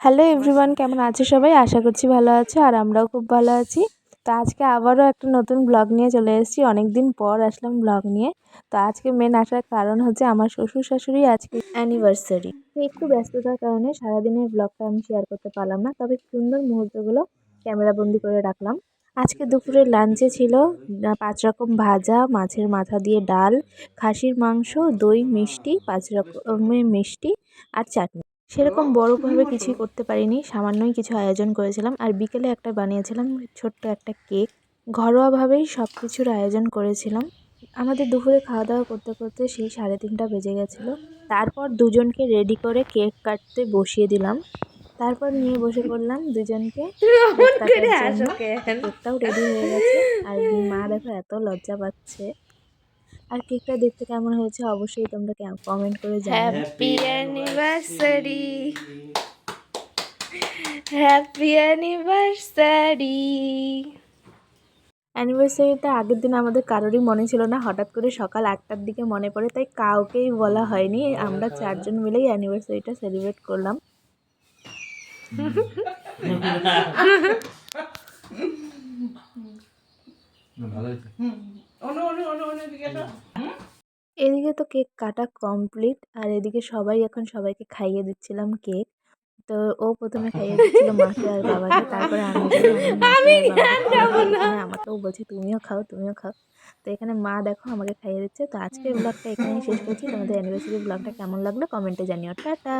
Hello everyone, কেমন আছো সবাই? আশা করছি ভালো আছো আর আমরাও খুব ভালো আছি। তো আজকে আবারও একটা নতুন ব্লগ নিয়ে চলে এসেছি। অনেক দিন পর আসলাম ব্লগ নিয়ে। তো আজকে মেন আসার কারণ হচ্ছে আমার শ্বশুর শাশুড়ি আজকে অ্যানিভার্সারি। তো একটু ব্যস্ততার কারণে সারাদিনের ব্লগটা আমি শেয়ার করতে পারলাম না, তবে সুন্দর মুহূর্তগুলো ক্যামেরাবন্দি করে রাখলাম। আজকে দুপুরে লাঞ্চে ছিল 5 রকম ভাজা, মাছের মাথা দিয়ে ডাল, খাসির মাংস, দই, মিষ্টি, 5 রকমের মিষ্টি আর চাটনি। সেরকম বড়ভাবে কিছুই করতে পারিনি, সামান্যই কিছু আয়োজন করেছিলাম। আর বিকেলে একটা বানিয়েছিলাম ছোট্ট একটা কেক। ঘরোয়াভাবেই সব কিছুর আয়োজন করেছিলাম। আমাদের দুপুরে খাওয়া দাওয়া করতে করতে সেই 3:30 বেজে গেছিলো। তারপর দুজনকে রেডি করে কেক কাটতে বসিয়ে দিলাম। তারপর নিয়ে বসে পড়লাম দুজনকে কেক কাটার জন্য। কেকটাও রেডি হয়ে গেছে আর মা দেখো এত লজ্জা পাচ্ছে। আর কেকটা দেখতে কেমন হয়েছে অবশ্যই তোমরা কমেন্ট করে জানাবে। Happy anniversary, happy anniversary. অ্যানিভার্সারিটা আগের দিন আমাদের কারোরই মনে ছিল না, হঠাৎ করে সকাল 8টার দিকে মনে পড়ে, তাই কাউকেই বলা হয়নি। আমরা 4জন মিলেই অ্যানিভার্সারিটা সেলিব্রেট করলাম। এদিকে তো কেক কাটা কমপ্লিট আর এদিকে সবাই এখন সবাইকে খাইয়ে দিচ্ছিলাম কেক। তো ও প্রথমে খাইয়ে দিচ্ছিল মাকে আর বাবাকে, তারপরে আমি এখানে আমাকেও বলছি তুমিও খাও তুমিও খাও। তো এখানে মা দেখো আমাকে খাইয়ে দিচ্ছে। তো আজকের ব্লগটা এখানেই শেষ করছি। তোমাদের অ্যানিভার্সারি ব্লগটা কেমন লাগলো কমেন্টে জানিও। টাটা।